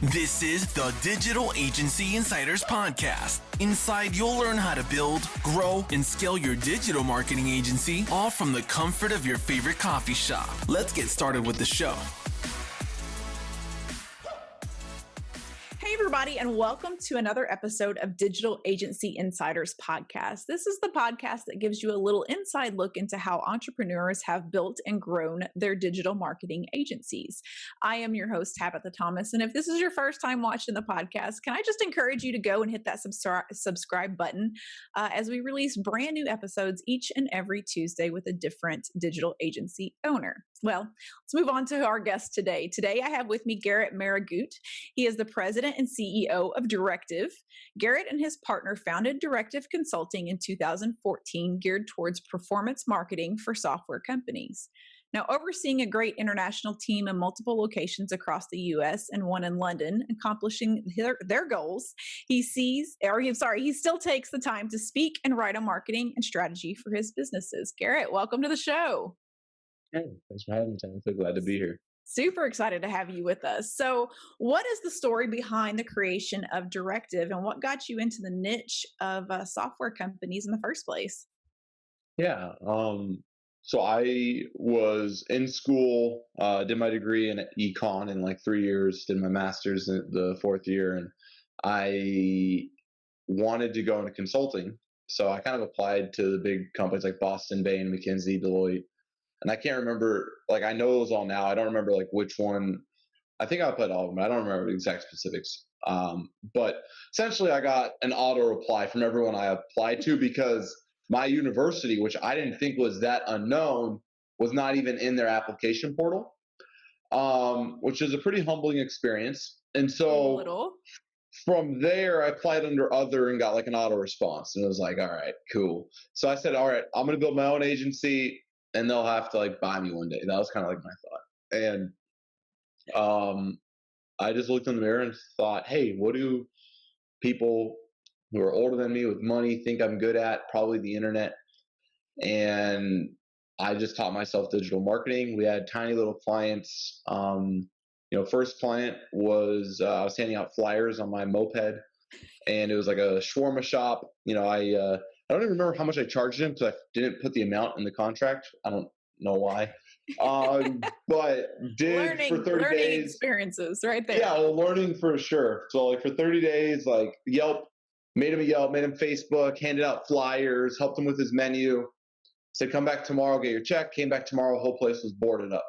This is the Digital Agency Insiders Podcast. Inside, you'll learn how to build, grow, and scale your digital marketing agency, all from the comfort of your favorite coffee shop. Let's get started with the show. Hey, everybody, and welcome to another episode of Digital Agency Insiders Podcast. This is the podcast that gives you a little inside look into how entrepreneurs have built and grown their digital marketing agencies. I am your host, Tabitha Thomas, and if this is your first time watching the podcast, can I just encourage you to go and hit that subscribe button as we release brand new episodes each and every Tuesday with a different digital agency owner. Well, let's move on to our guest today. Today, I have with me Garrett Maragut. He is the president and CEO of Directive. Garrett and his partner founded Directive Consulting in 2014, geared towards performance marketing for software companies. Now, overseeing a great international team in multiple locations across the U.S. and one in London, accomplishing their goals, he still takes the time to speak and write a marketing and strategy for his businesses. Garrett, welcome to the show. Hey, thanks for having me, Tom. I'm so glad to be here. Super excited to have you with us. So, what is the story behind the creation of Directive, and what got you into the niche of software companies in the first place? Yeah. So I was in school, did my degree in econ in like 3 years, did my master's in the fourth year, and I wanted to go into consulting. So I kind of applied to the big companies like Boston, Bain, McKinsey, Deloitte. And I can't remember, like, I know those all now. I don't remember, like, which one. I think I applied all of them. I don't remember the exact specifics. But essentially, I got an auto reply from everyone I applied to because my university, which I didn't think was that unknown, was not even in their application portal, which is a pretty humbling experience. And so from there, I applied under other and got, like, an auto response. And it was like, all right, cool. So I said, all right, I'm going to build my own agency, and they'll have to like buy me one day. That was kind of like my thought. And I just looked in the mirror and thought, hey, what do people who are older than me with money think I'm good at? Probably the internet. And I just taught myself digital marketing. We had tiny little clients. First client was I was handing out flyers on my moped, and it was like a shawarma shop. I don't even remember how much I charged him because I didn't put the amount in the contract. I don't know why. But did for 30 learning days. Experiences right there. Yeah, learning for sure. So like for 30 days, like Yelp, made him Facebook, handed out flyers, helped him with his menu, said, come back tomorrow, get your check. Came back tomorrow, whole place was boarded up.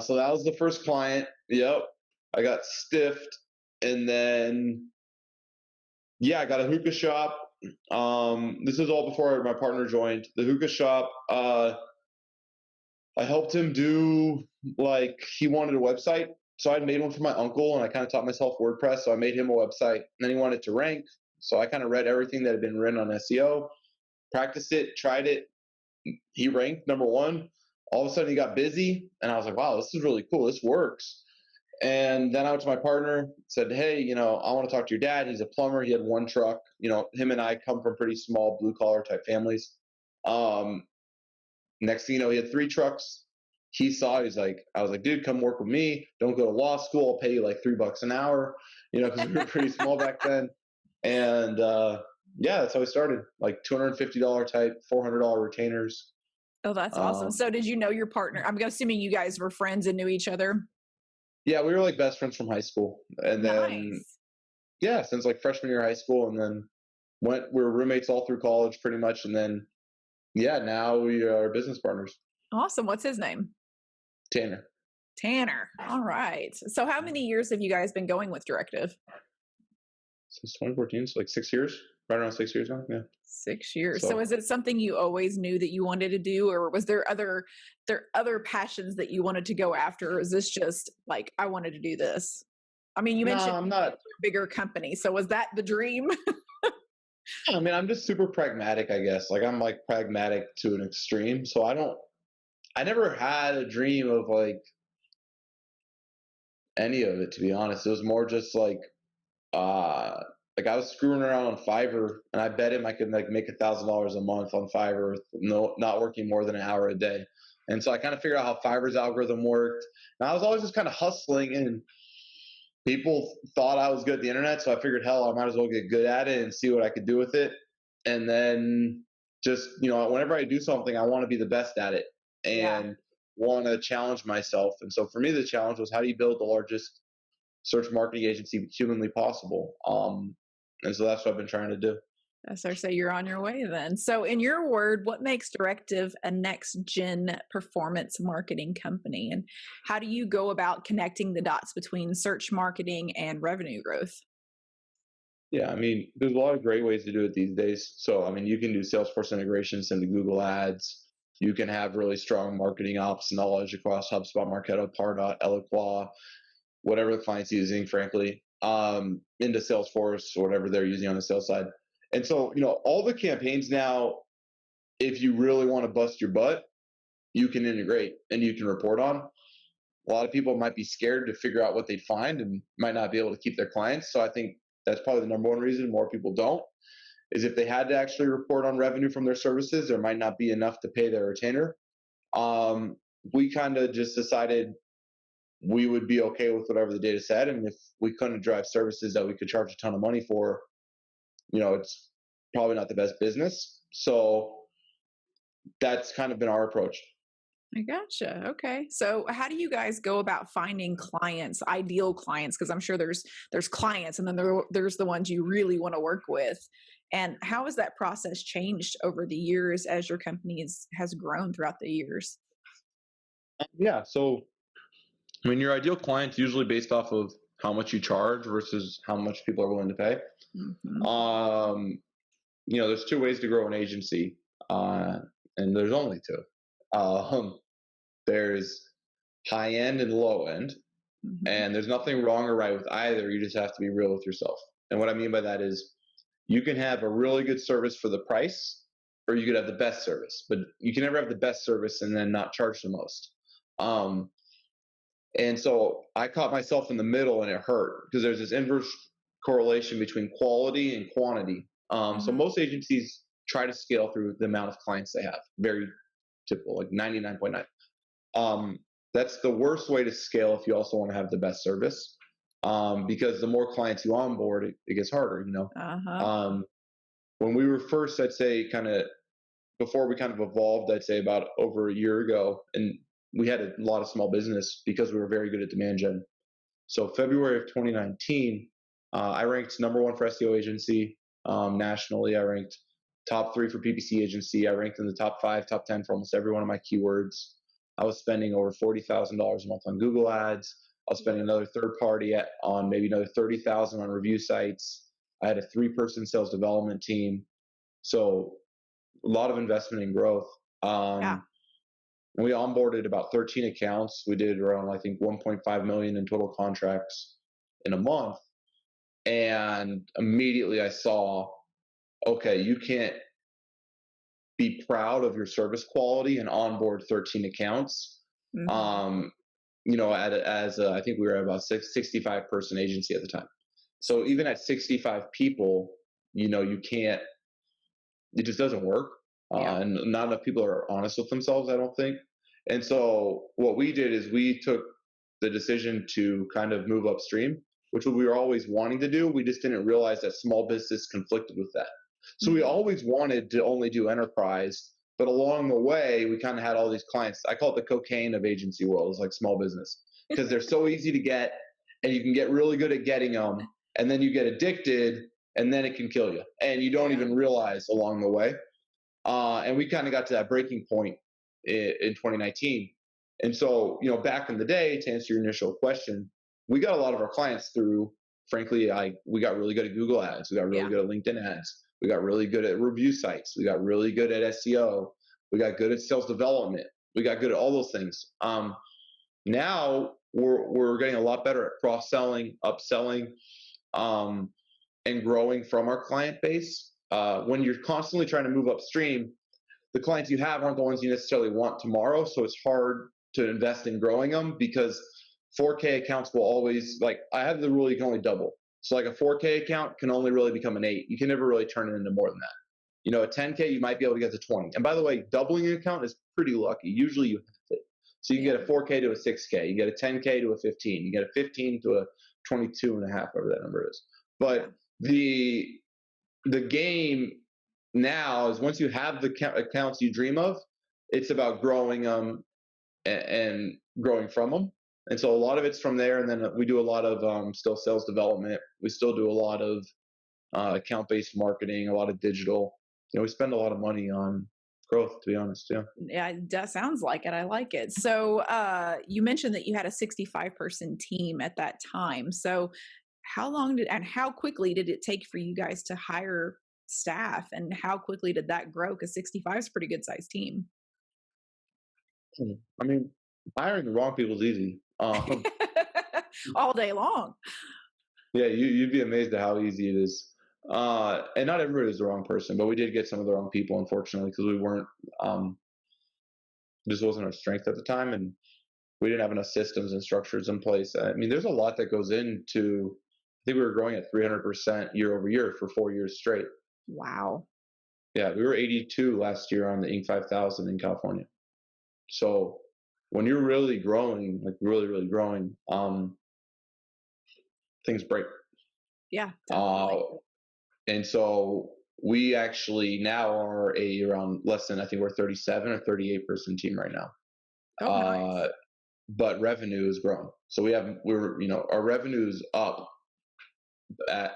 So that was the first client. Yep. I got stiffed. And then, I got a hookah shop. This is all before my partner joined the hookah shop. I helped him do, like, he wanted a website. So I made one for my uncle, and I kind of taught myself WordPress. So I made him a website, and then he wanted to rank. So I kind of read everything that had been written on SEO, practiced it, tried it. He ranked number one. All of a sudden he got busy, and I was like, wow, this is really cool. This works. And then I went to my partner, said, hey, I want to talk to your dad. He's a plumber. He had one truck. Him and I come from pretty small blue collar type families. Next thing you know, he had 3 trucks. I was like, dude, come work with me. Don't go to law school. I'll pay you like $3 an hour, because we were pretty small back then. And that's how we started, like $250 type, $400 retainers. Oh, that's awesome. So did you know your partner? I'm assuming you guys were friends and knew each other. Yeah, we were like best friends from high school. And then, since like freshman year of high school, and then we were roommates all through college pretty much. And then, now we are business partners. Awesome. What's his name? Tanner. All right. So how many years have you guys been going with Directive? Since 2014, so like 6 years, right around 6 years now. Yeah. 6 years. So is it something you always knew that you wanted to do, or was there other passions that you wanted to go after? Or is this just like, I wanted to do this? I mean, you mentioned I'm not a bigger company. So was that the dream? I mean, I'm just super pragmatic, I guess. Like, I'm like pragmatic to an extreme. So I never had a dream of like any of it, to be honest. It was more just like I was screwing around on Fiverr, and I bet him I could like make $1,000 a month on Fiverr, not working more than an hour a day. And so I kind of figured out how Fiverr's algorithm worked. And I was always just kind of hustling, and people thought I was good at the internet. So I figured, hell, I might as well get good at it and see what I could do with it. And then just, whenever I do something, I want to be the best at it and want to challenge myself. And so for me, the challenge was, how do you build the largest search marketing agency humanly possible? And so that's what I've been trying to do. So you're on your way then. So in your word, what makes Directive a next gen performance marketing company? And how do you go about connecting the dots between search marketing and revenue growth? Yeah, I mean, there's a lot of great ways to do it these days. So, I mean, you can do Salesforce integrations into Google Ads. You can have really strong marketing ops knowledge across HubSpot, Marketo, Pardot, Eloqua, whatever the client's using, frankly, into Salesforce or whatever they're using on the sales side. And so, all the campaigns now, if you really want to bust your butt, you can integrate and you can report on. A lot of people might be scared to figure out what they'd find and might not be able to keep their clients. So I think that's probably the number one reason more people don't, is if they had to actually report on revenue from their services, there might not be enough to pay their retainer. We kind of just decided we would be okay with whatever the data said. And if we couldn't drive services that we could charge a ton of money for, it's probably not the best business. So that's kind of been our approach. I gotcha. Okay. So how do you guys go about finding clients, ideal clients? Because I'm sure there's clients and then there's the ones you really want to work with. And how has that process changed over the years as your company has grown throughout the years? Yeah. So, I mean, your ideal client's usually based off of how much you charge versus how much people are willing to pay. Mm-hmm. There's two ways to grow an agency, and there's only two. There's high end and low end, mm-hmm. and there's nothing wrong or right with either. You just have to be real with yourself. And what I mean by that is, you can have a really good service for the price, or you could have the best service, but you can never have the best service and then not charge the most. And so I caught myself in the middle, and it hurt because there's this inverse correlation between quality and quantity. Mm-hmm. So most agencies try to scale through the amount of clients they have. Very typical, like 99.9. That's the worst way to scale if you also want to have the best service, because the more clients you onboard, it gets harder. Uh-huh. When we were first, I'd say before we kind of evolved, I'd say about over a year ago, and we had a lot of small business because we were very good at demand gen. So February of 2019, I ranked number one for SEO agency nationally. I ranked top 3 for PPC agency. I ranked in the top 5, top 10 for almost every one of my keywords. I was spending over $40,000 a month on Google Ads. I was spending another third party on maybe another $30,000 on review sites. I had a 3-person sales development team. So a lot of investment in growth. And we onboarded about 13 accounts. We did around, I think, 1.5 million in total contracts in a month. And immediately I saw, okay, you can't be proud of your service quality and onboard 13 accounts. Mm-hmm. I think we were at about 65 person agency at the time. So even at 65 people, you can't, it just doesn't work. And not enough people are honest with themselves, I don't think. And so what we did is we took the decision to kind of move upstream, which we were always wanting to do. We just didn't realize that small business conflicted with that. So we always wanted to only do enterprise, but along the way, we kind of had all these clients. I call it the cocaine of agency world. It's like small business because they're so easy to get and you can get really good at getting them. And then you get addicted and then it can kill you. And you don't even realize along the way. And we kind of got to that breaking point in 2019. And so, back in the day, to answer your initial question, we got a lot of our clients through, frankly, we got really good at Google Ads. We got really good at LinkedIn ads. We got really good at review sites. We got really good at SEO. We got good at sales development. We got good at all those things. Now we're getting a lot better at cross-selling, upselling, and growing from our client base. When you're constantly trying to move upstream, the clients you have aren't the ones you necessarily want tomorrow. So it's hard to invest in growing them because 4K accounts will always, I have the rule you can only double. So like a 4K account can only really become an 8. You can never really turn it into more than that. A 10K, you might be able to get to 20. And by the way, doubling an account is pretty lucky. Usually you have to. So you can get a 4K to a 6K. You get a 10K to a 15. You get a 15 to a 22 and a half, whatever that number is. But the game now is once you have the accounts you dream of, it's about growing them and growing from them. And so a lot of it's from there. And then we do a lot of still sales development. We still do a lot of account-based marketing, a lot of digital. We spend a lot of money on growth, to be honest. Yeah, that sounds like it. I like it. So you mentioned that you had a 65-person team at that time. So how quickly did it take for you guys to hire staff, and how quickly did that grow? Because 65 is a pretty good sized team. I mean, hiring the wrong people is easy. All day long. Yeah, you'd be amazed at how easy it is. And not everybody is the wrong person, but we did get some of the wrong people, unfortunately, because we weren't, just wasn't our strength at the time, and we didn't have enough systems and structures in place. I mean, there's a lot that goes into, I think we were growing at 300% year over year for 4 years straight. Wow. Yeah, we were 82 last year on the Inc. 5000 in California. So when you're really growing, like really, really growing, things break. Yeah. Definitely. And so we actually now are around less than, I think we're 37 or 38 person team right now. Oh, nice. But revenue is growing. So our revenue is up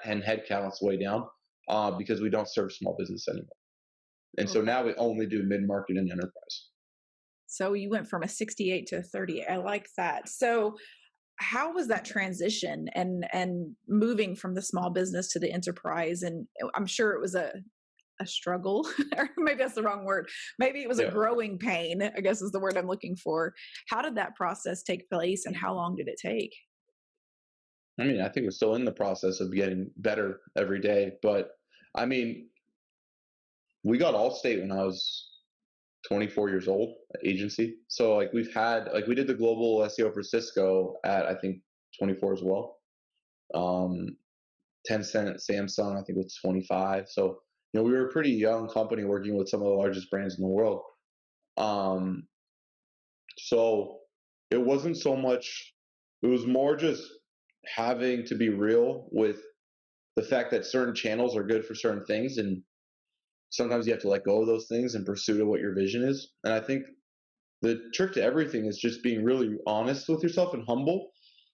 and headcount's way down because we don't serve small business anymore. And so now we only do mid-market and enterprise. So you went from a 68 to a 38. I like that. So how was that transition and moving from the small business to the enterprise? And I'm sure it was a struggle, or maybe that's the wrong word. Maybe it was a growing pain, I guess is the word I'm looking for. How did that process take place, and how long did it take? I mean, I think we're still in the process of getting better every day. But I mean, we got Allstate when I was 24 years old, agency. So like we did the global SEO for Cisco at, I think, 24 as well. 10-cent Samsung, I think, was 25. So, we were a pretty young company working with some of the largest brands in the world. So it wasn't so much, it was more just having to be real with the fact that certain channels are good for certain things, and sometimes you have to let go of those things in pursuit of what your vision is. And I think the trick to everything is just being really honest with yourself and humble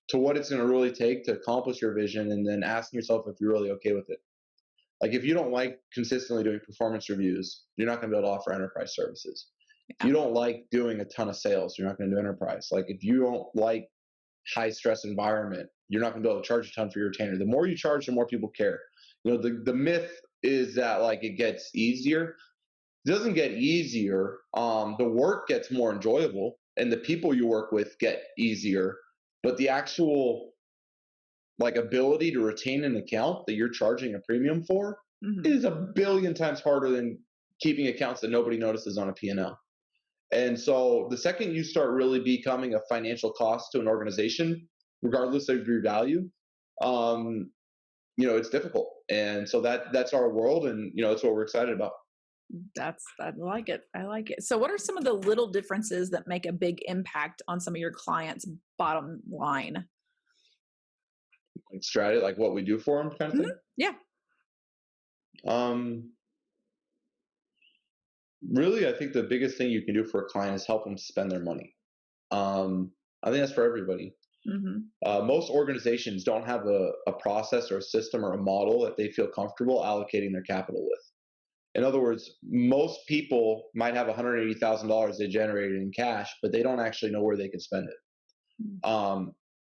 to what it's going to really take to accomplish your vision, and then asking yourself if you're really okay with it. Like if you don't like consistently doing performance reviews, you're not going to be able to offer enterprise services. If you don't like doing a ton of sales, you're not going to do enterprise. Like if you don't like high stress environment, you're not going to be able to charge a ton for your retainer. The more you charge, the more people care. The myth is that like it gets easier. It doesn't get easier. The work gets more enjoyable, and the people you work with get easier. But the actual like ability to retain an account that you're charging a premium for is a billion times harder than keeping accounts that nobody notices on a P&L. And so the second you start really becoming a financial cost to an organization, regardless of your value, it's difficult. And so that's our world, and that's what we're excited about. I like it. I like it. So what are some of the little differences that make a big impact on some of your clients' bottom line? Like strategy, like what we do for them, kind of thing. Yeah. Really, I think the biggest thing you can do for a client is help them spend their money. I think that's for everybody. Most organizations don't have a process or a system or a model that they feel comfortable allocating their capital with. In other words, most people might have $180,000 they generated in cash, but they don't actually know where they can spend it.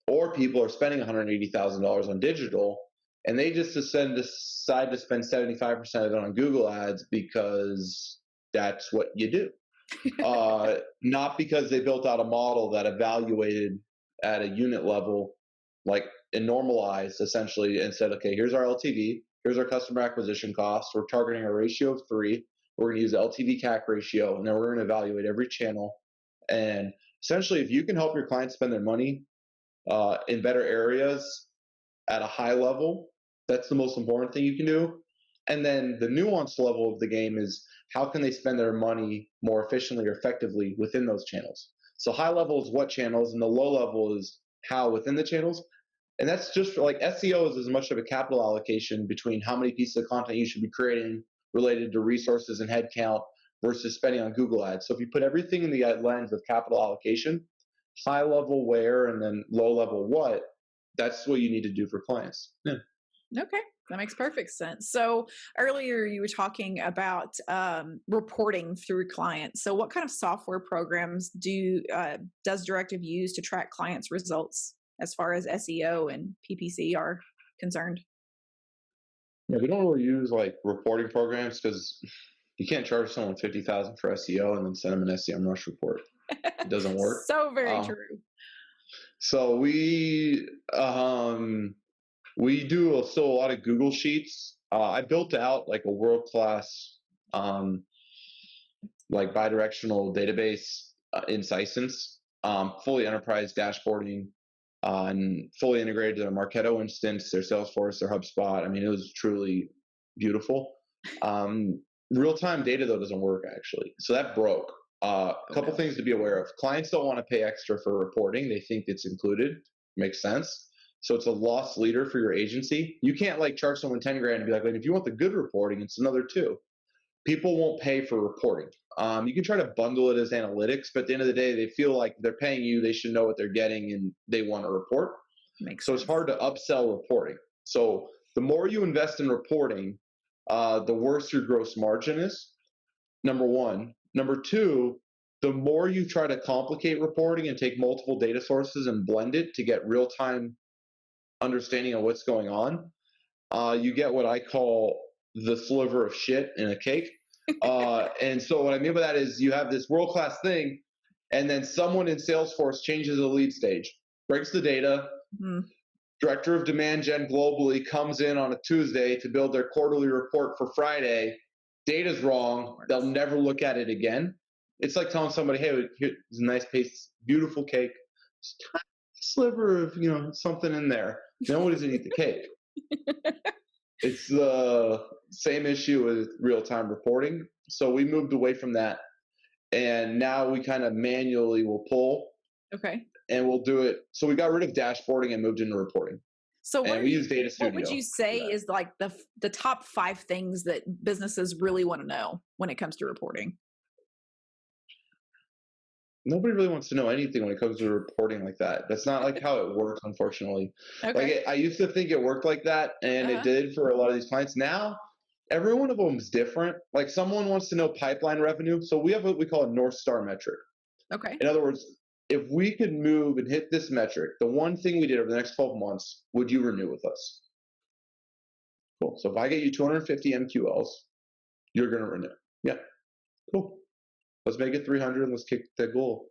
Or people are spending $180,000 on digital, and they just decide to spend 75% of it on Google ads because that's what you do. Not because they built out a model that evaluated at a unit level, like and normalized essentially, and said, okay, here's our LTV, here's our customer acquisition cost. We're targeting a ratio of 3. We're going to use the LTV CAC ratio, and then we're going to evaluate every channel. And essentially, if you can help your clients spend their money in better areas at a high level, that's the most important thing you can do. And then the nuanced level of the game is how can they spend their money more efficiently or effectively within those channels. So high level is what channels, and the low level is how within the channels. And that's just for like SEO is as much of a capital allocation between how many pieces of content you should be creating related to resources and headcount versus spending on Google ads. So if you put everything in the lens of capital allocation, high level where and then low level what, that's what you need to do for clients. Yeah. Okay, that makes perfect sense. So earlier you were talking about reporting through clients. So what kind of software programs does Directive use to track clients' results as far as SEO and PPC are concerned? Yeah, we don't really use like reporting programs because you can't charge someone $50,000 for SEO and then send them an SEO rush report. It doesn't work. So very true. So we do still a lot of Google Sheets. I built out like a world-class like bidirectional database in Sisense, fully enterprise dashboarding, and fully integrated to their Marketo instance, their Salesforce, their HubSpot. I mean, it was truly beautiful. Real-time data though doesn't work actually, so that broke. A couple things to be aware of. Clients don't want to pay extra for reporting. They think it's included. Makes sense. So it's a loss leader for your agency. You can't like charge someone 10 grand and be like, if you want the good reporting, it's another 2. People won't pay for reporting. You can try to bundle it as analytics, but at the end of the day, they feel like they're paying you. They should know what they're getting and they want to report. Makes sense. It's hard to upsell reporting. So the more you invest in reporting, the worse your gross margin is, number one. Number two, the more you try to complicate reporting and take multiple data sources and blend it to get real-time understanding of what's going on, you get what I call the sliver of shit in a cake. And so what I mean by that is you have this world-class thing, and then someone in Salesforce changes the lead stage, breaks the data. Director of demand gen globally comes in on a Tuesday to build their quarterly report for Friday. Data's wrong. They'll never look at it again. It's like telling somebody, hey, here's a nice piece, beautiful cake, just a sliver of, something in there. Nobody doesn't eat the cake. It's the same issue with real-time reporting. So we moved away from that. And now we kind of manually will pull. Okay. And we'll do it. So we got rid of dashboarding and moved into reporting. So we use Data Studio. What would you say is like the top 5 things that businesses really want to know when it comes to reporting? Nobody really wants to know anything when it comes to reporting like that. That's not like how it works, unfortunately. Okay. Like I used to think it worked like that, and it did for a lot of these clients. Now, every one of them is different. Like someone wants to know pipeline revenue. So we have what we call a North Star metric. Okay. In other words, if we could move and hit this metric, the one thing we did over the next 12 months, would you renew with us? Cool. So if I get you 250 MQLs, you're going to renew. Yeah. Cool. Let's make it 300 and let's kick that goal.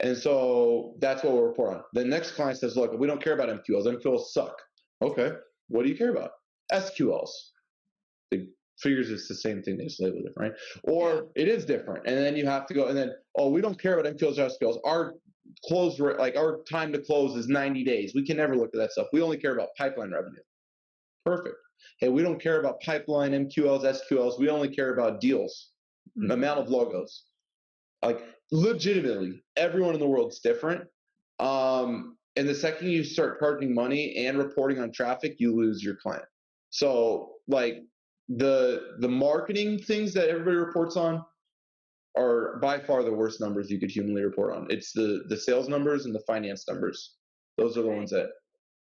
And so that's what we'll report on. The next client says, look, we don't care about MQLs. MQLs suck. Okay. What do you care about? SQLs. The figures it's the same thing. They just label it different, right? Or it is different. And then you have to go and then, we don't care about MQLs or SQLs. Our close rate, like our time to close is 90 days. We can never look at that stuff. We only care about pipeline revenue. Perfect. Hey, we don't care about pipeline, MQLs, SQLs. We only care about deals, the amount of logos. Like legitimately, everyone in the world's different. And the second you start charging money and reporting on traffic, you lose your client. So like the marketing things that everybody reports on are by far the worst numbers you could humanly report on. It's the sales numbers and the finance numbers. Those are the ones that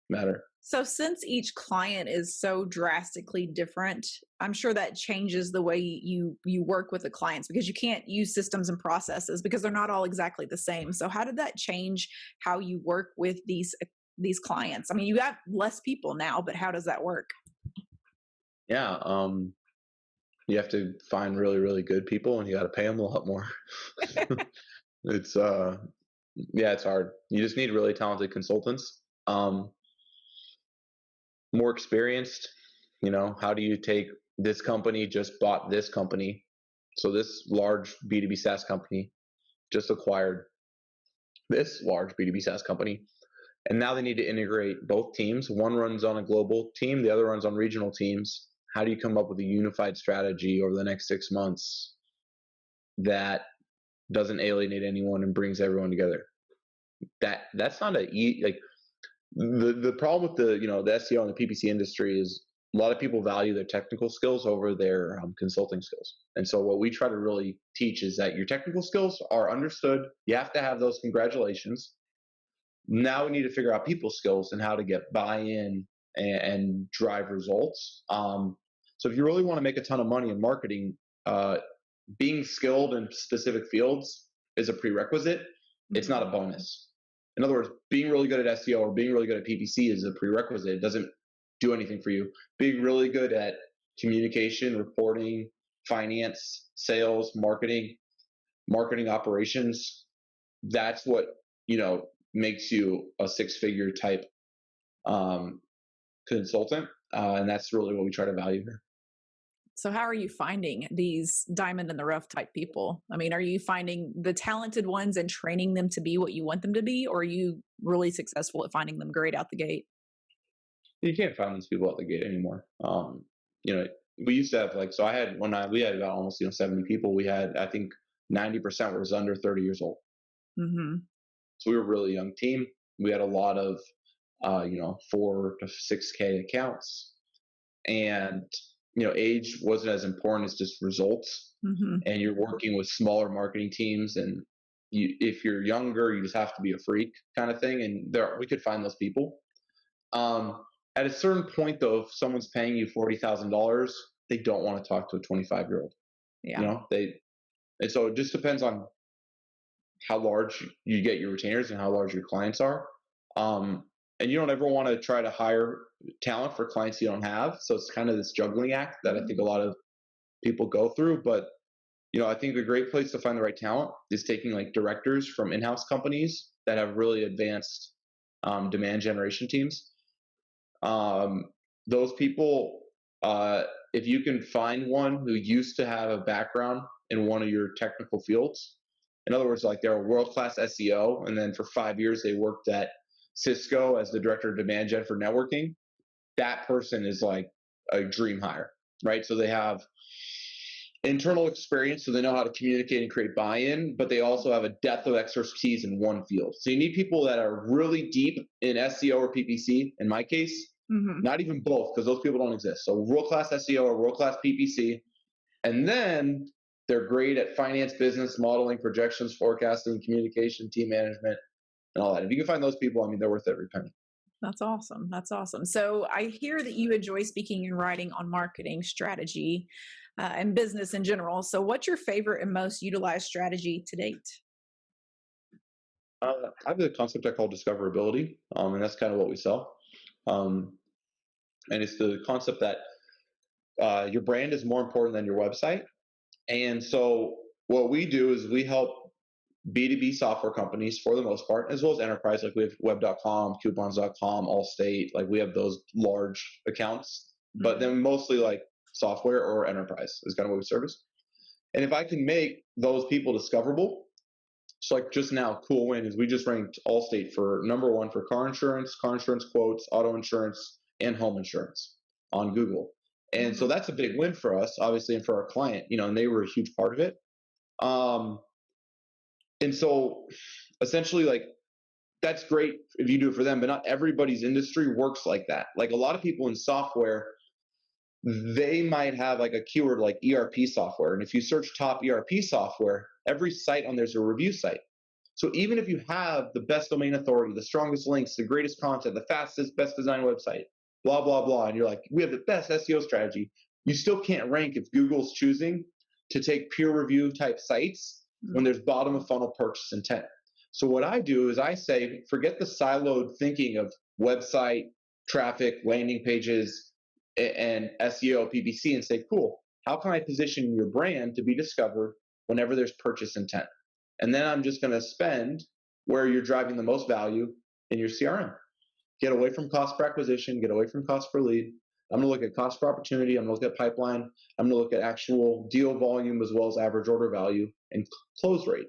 matter. So since each client is so drastically different, I'm sure that changes the way you work with the clients, because you can't use systems and processes because they're not all exactly the same. So how did that change how you work with these clients? I mean, you have less people now, but how does that work? Yeah. You have to find really, really good people and you got to pay them a lot more. It's it's hard. You just need really talented consultants. More experienced, how do you take this company just bought this company. So this large B2B SaaS company just acquired this large B2B SaaS company. And now they need to integrate both teams. One runs on a global team, the other runs on regional teams. How do you come up with a unified strategy over the next 6 months that doesn't alienate anyone and brings everyone together? That's not The problem with the SEO and the PPC industry is a lot of people value their technical skills over their consulting skills. And so what we try to really teach is that your technical skills are understood. You have to have those. Congratulations. Now we need to figure out people skills and how to get buy-in and drive results. So if you really want to make a ton of money in marketing, being skilled in specific fields is a prerequisite. It's not a bonus. In other words, being really good at SEO or being really good at PPC is a prerequisite. It doesn't do anything for you. Being really good at communication, reporting, finance, sales, marketing operations, that's what, makes you a six-figure type consultant. And that's really what we try to value here. So how are you finding these diamond in the rough type people? I mean, are you finding the talented ones and training them to be what you want them to be, or are you really successful at finding them great out the gate? You can't find these people out the gate anymore. We used to have we had about almost 70 people. We had, I think, 90% was under 30 years old. Mm-hmm. So we were a really young team. We had a lot of 4 to 6K accounts, and age wasn't as important as just results. Mm-hmm. And you're working with smaller marketing teams, and if you're younger, you just have to be a freak kind of thing. And we could find those people. At a certain point, though, if someone's paying you $40,000, they don't want to talk to a 25-year-old. Yeah. And so it just depends on how large you get your retainers and how large your clients are. And you don't ever want to try to hire talent for clients you don't have. So it's kind of this juggling act that I think a lot of people go through. But, I think a great place to find the right talent is taking directors from in-house companies that have really advanced demand generation teams. Those people, if you can find one who used to have a background in one of your technical fields, in other words, they're a world-class SEO, and then for 5 years they worked at Cisco as the director of demand gen for networking, that person is a dream hire, right? So they have internal experience, so they know how to communicate and create buy-in, but they also have a depth of expertise in one field. So you need people that are really deep in SEO or PPC, in my case, not even both, because those people don't exist. So world-class SEO or world-class PPC, and then they're great at finance, business, modeling, projections, forecasting, communication, team management, and all that. If you can find those people, they're worth every penny. That's awesome. That's awesome. So I hear that you enjoy speaking and writing on marketing strategy and business in general. So what's your favorite and most utilized strategy to date? I have a concept I call discoverability, and that's kind of what we sell. And it's the concept that your brand is more important than your website. And so what we do is we help B2B software companies, for the most part, as well as enterprise, we have web.com, coupons.com, Allstate, we have those large accounts, but then mostly software or enterprise is kind of what we service. And if I can make those people discoverable, so just now, cool win is we just ranked Allstate for #1 for car insurance quotes, auto insurance, and home insurance on Google. And so that's a big win for us, obviously, and for our client, and they were a huge part of it. And so essentially, that's great if you do it for them, but not everybody's industry works like that. A lot of people in software, they might have a keyword like ERP software. And if you search top ERP software, every site on there's a review site. So even if you have the best domain authority, the strongest links, the greatest content, the fastest, best designed website, blah, blah, blah, and you're we have the best SEO strategy, you still can't rank if Google's choosing to take peer review type sites when there's bottom of funnel purchase intent. So what I do is I say, forget the siloed thinking of website, traffic, landing pages, and SEO, PPC, and say, cool, how can I position your brand to be discovered whenever there's purchase intent? And then I'm just going to spend where you're driving the most value in your CRM. Get away from cost per acquisition, get away from cost per lead. I'm going to look at cost per opportunity. I'm going to look at pipeline. I'm going to look at actual deal volume as well as average order value and close rate.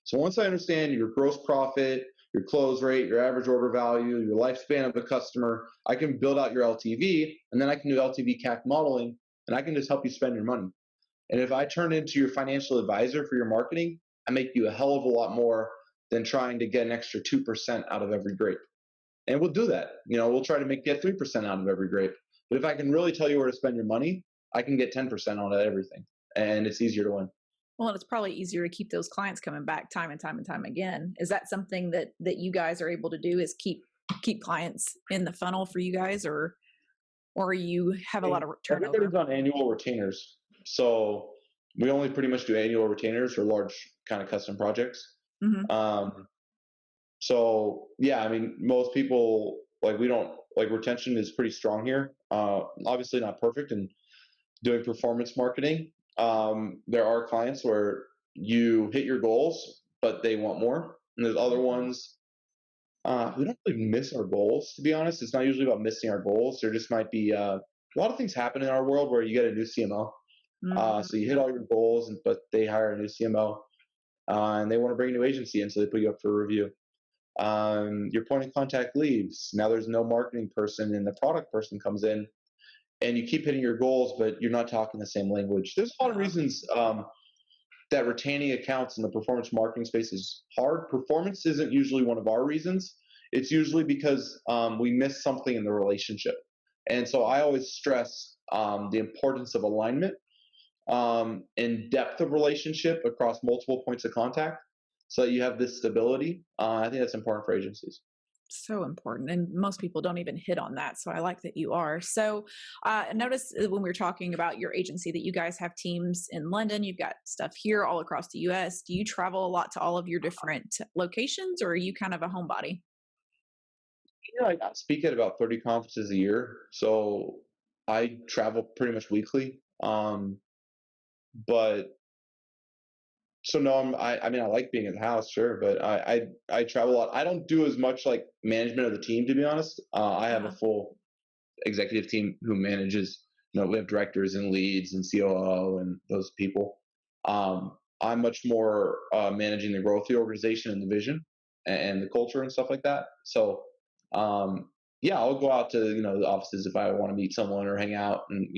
So once I understand your gross profit, your close rate, your average order value, your lifespan of the customer, I can build out your LTV, and then I can do LTV CAC modeling, and I can just help you spend your money. And if I turn into your financial advisor for your marketing, I make you a hell of a lot more than trying to get an extra 2% out of every grape. And we'll do that. We'll try to get 3% out of every grape. But if I can really tell you where to spend your money, I can get 10% out of everything. And it's easier to win. Well, and it's probably easier to keep those clients coming back time and time and time again. Is that something that you guys are able to do, is keep clients in the funnel for you guys, or you have a lot of turnover? Everybody's on annual retainers. So we only pretty much do annual retainers for large kind of custom projects. Mm-hmm. So yeah, I mean, most people, we don't, retention is pretty strong here. Obviously not perfect in doing performance marketing. There are clients where you hit your goals, but they want more. And there's other ones, we don't really miss our goals, to be honest. It's not usually about missing our goals. There just might be a lot of things happen in our world where you get a new CMO. Mm-hmm. So you hit all your goals, but they hire a new CMO, and they want to bring a new agency in, so they put you up for review. Your point of contact leaves. Now there's no marketing person, and the product person comes in, and you keep hitting your goals, but you're not talking the same language. There's a lot of reasons that retaining accounts in the performance marketing space is hard. Performance isn't usually one of our reasons. It's usually because we miss something in the relationship. And so I always stress the importance of alignment and depth of relationship across multiple points of contact, so that you have this stability. I think that's important for agencies. So important. And most people don't even hit on that. So I like that you are. So notice when we were talking about your agency that you guys have teams in London, you've got stuff here all across the US. Do you travel a lot to all of your different locations, or are you kind of a homebody? I speak at about 30 conferences a year. So I travel pretty much weekly. But so no, I mean, I like being at the house, sure, but I travel a lot. I don't do as much management of the team, to be honest. I have a full executive team who manages. We have directors and leads and COO and those people. I'm much more managing the growth of the organization and the vision and the culture and stuff like that. So yeah, I'll go out to the offices if I want to meet someone or hang out and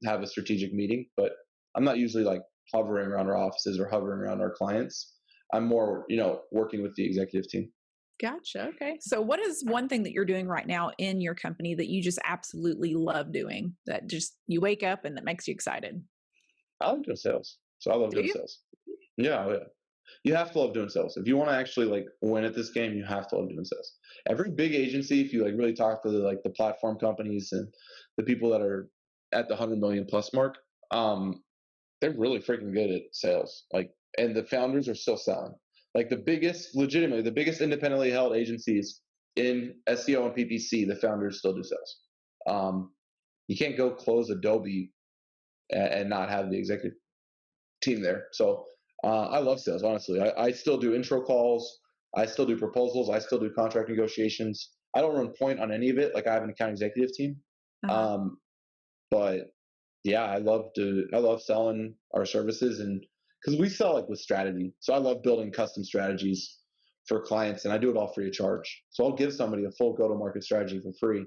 have a strategic meeting. But I'm not usually hovering around our offices or hovering around our clients. I'm more, working with the executive team. Gotcha. Okay. So what is one thing that you're doing right now in your company that you just absolutely love doing, that just you wake up and that makes you excited? I love doing sales. So I love Do doing you? sales. Yeah. You have to love doing sales. If you want to actually win at this game, you have to love doing sales. Every big agency, if you really talk to the platform companies and the people that are at the 100 million plus mark, they're really freaking good at sales. And the founders are still selling. Legitimately, the biggest independently held agencies in SEO and PPC, the founders still do sales. You can't go close Adobe and not have the executive team there. So I love sales, honestly. I still do intro calls. I still do proposals. I still do contract negotiations. I don't run point on any of it. I have an account executive team. Uh-huh. But yeah, I love selling our services, and because we sell with strategy. So I love building custom strategies for clients, and I do it all free of charge. So I'll give somebody a full go-to-market strategy for free.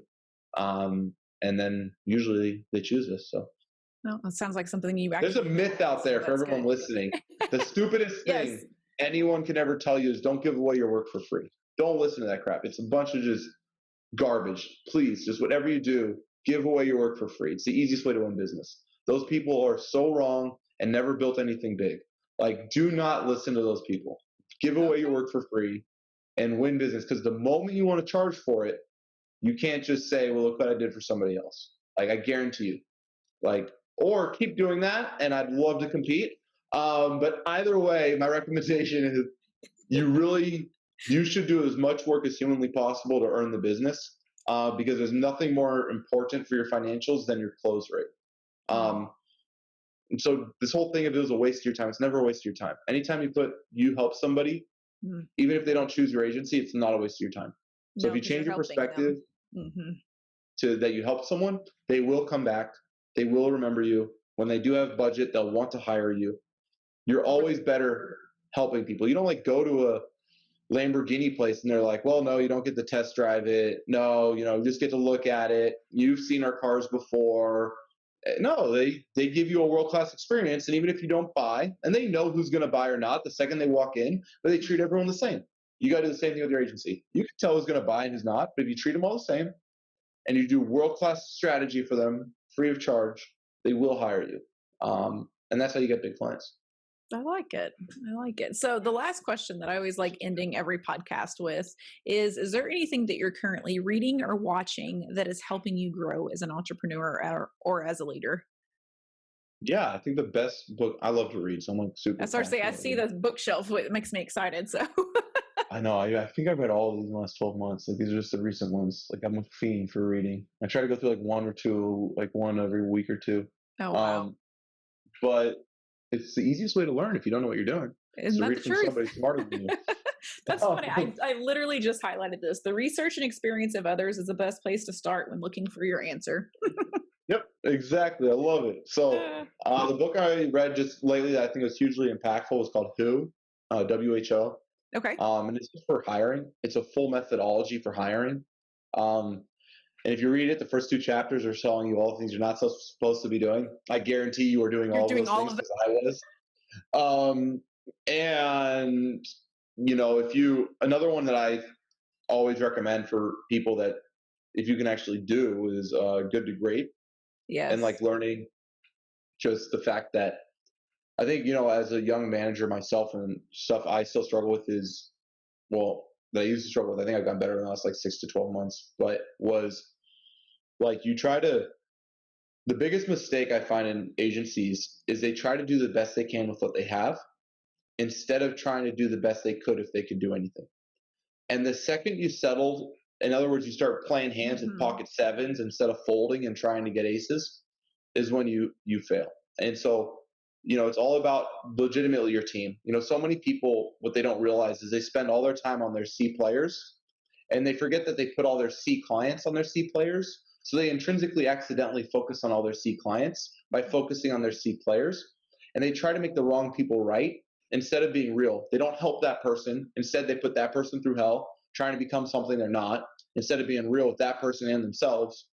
And then usually they choose us. So Well, it sounds like something you actually. there's a myth out there for everyone good. listening. The stupidest Yes. thing anyone can ever tell you is don't give away your work for free. Don't listen to that crap. It's a bunch of just garbage. Please, just whatever you do, give away your work for free. It's the easiest way to win business. Those people are so wrong and never built anything big. Do not listen to those people. Give away your work for free and win business, because the moment you want to charge for it, you can't just say, well, look what I did for somebody else. I guarantee you. Or keep doing that, and I'd love to compete. But either way, my recommendation is you should do as much work as humanly possible to earn the business, because there's nothing more important for your financials than your close rate. And so this whole thing, if it was a waste of your time, it's never a waste of your time. Anytime you help somebody, even if they don't choose your agency, it's not a waste of your time. So if you change your perspective to that you help someone, they will come back. They will remember you. When they do have budget, they'll want to hire you. You're always better helping people. You don't go to a Lamborghini place and they're like, well, no, you don't get to test drive it. No, you just get to look at it. You've seen our cars before. No, they give you a world-class experience. And even if you don't buy, and they know who's going to buy or not the second they walk in, but they treat everyone the same. You got to do the same thing with your agency. You can tell who's going to buy and who's not, but if you treat them all the same and you do world-class strategy for them free of charge, they will hire you. And that's how you get big clients. I like it. I like it. So the last question that I always like ending every podcast with is there anything that you're currently reading or watching that is helping you grow as an entrepreneur or as a leader? Yeah, I think the best book, I love to read, so I'm like super. I start to say, I see the bookshelf, it makes me excited. So I know. I think I've read all of these in the last 12 months. Like these are just the recent ones. Like I'm a fiend for reading. I try to go through like one or two, like one every week or two. Oh, wow. But it's the easiest way to learn if you don't know what you're doing. Isn't that read the from truth? somebody smarter than you. That's funny. I literally just highlighted this. The research and experience of others is the best place to start when looking for your answer. Yep, exactly. I love it. So the book I read just lately that I think was hugely impactful is called Who, WHO. Okay. And it's just for hiring. It's a full methodology for hiring. And if you read it, the first two chapters are telling you all the things you're not supposed to be doing. I guarantee you are doing all those things because I was. And another one that I always recommend for people that if you can actually do is Good to Great. Yes. And like learning just the fact that I think, as a young manager myself and stuff I still struggle with is, that I used to struggle with, I think I've gotten better in the last like 6 to 12 months, but was like the biggest mistake I find in agencies is they try to do the best they can with what they have instead of trying to do the best they could if they could do anything. And the second you settle, in other words, you start playing hands with pocket sevens instead of folding and trying to get aces, is when you fail. And so, it's all about legitimately your team. So many people, what they don't realize is they spend all their time on their C players and they forget that they put all their C clients on their C players. So they intrinsically accidentally focus on all their C clients by focusing on their C players. And they try to make the wrong people right instead of being real. They don't help that person. Instead, they put that person through hell, trying to become something they're not, instead of being real with that person and themselves.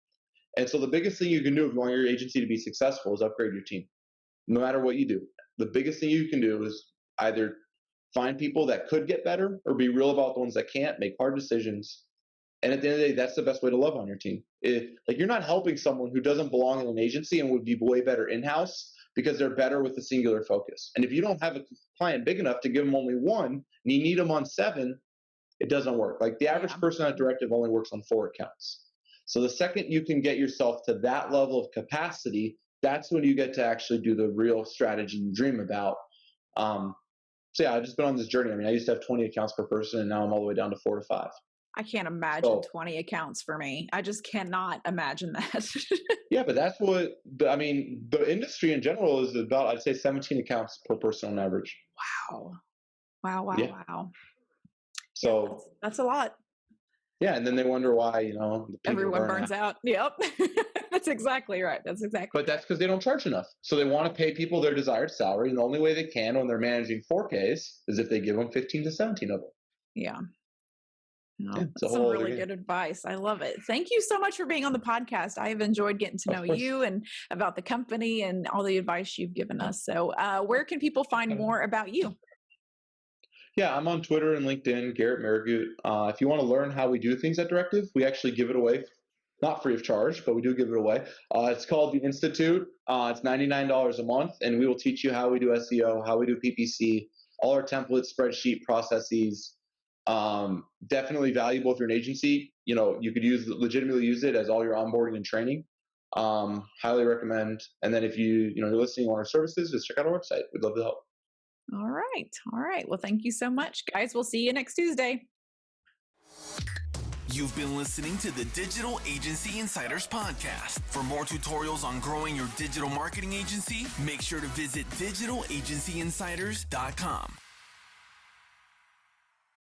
And so the biggest thing you can do if you want your agency to be successful is upgrade your team. No matter what you do, the biggest thing you can do is either find people that could get better or be real about the ones that can't, make hard decisions. And at the end of the day, that's the best way to love on your team. You're not helping someone who doesn't belong in an agency and would be way better in-house because they're better with a singular focus. And if you don't have a client big enough to give them only one and you need them on 7, it doesn't work. Like the average person at Directive only works on 4 accounts. So the second you can get yourself to that level of capacity, that's when you get to actually do the real strategy you dream about. So yeah, I've just been on this journey. I mean, I used to have 20 accounts per person and now I'm all the way down to 4 to 5. I can't imagine 20 accounts for me. I just cannot imagine that. Yeah, but that's the industry in general is about, I'd say 17 accounts per person on average. Wow. So that's a lot. Yeah. And then they wonder why, everyone burns out. Yep. That's exactly right. But that's because they don't charge enough. So they want to pay people their desired salary. And the only way they can when they're managing 4Ks is if they give them 15 to 17 of them. Yeah. No, that's some really good advice. I love it. Thank you so much for being on the podcast. I have enjoyed getting to know you and about the company and all the advice you've given us. So where can people find more about you? Yeah, I'm on Twitter and LinkedIn, Garrett Marigut. If you want to learn how we do things at Directive, we actually give it away, not free of charge, but we do give it away. It's called The Institute. It's $99 a month, and we will teach you how we do SEO, how we do PPC, all our templates, spreadsheet processes. Definitely valuable if you're an agency. You could legitimately use it as all your onboarding and training. Highly recommend. And then if you're listening on our services, just check out our website. We'd love to help. All right. Well, thank you so much, guys. We'll see you next Tuesday. You've been listening to the Digital Agency Insiders Podcast. For more tutorials on growing your digital marketing agency, make sure to visit digitalagencyinsiders.com.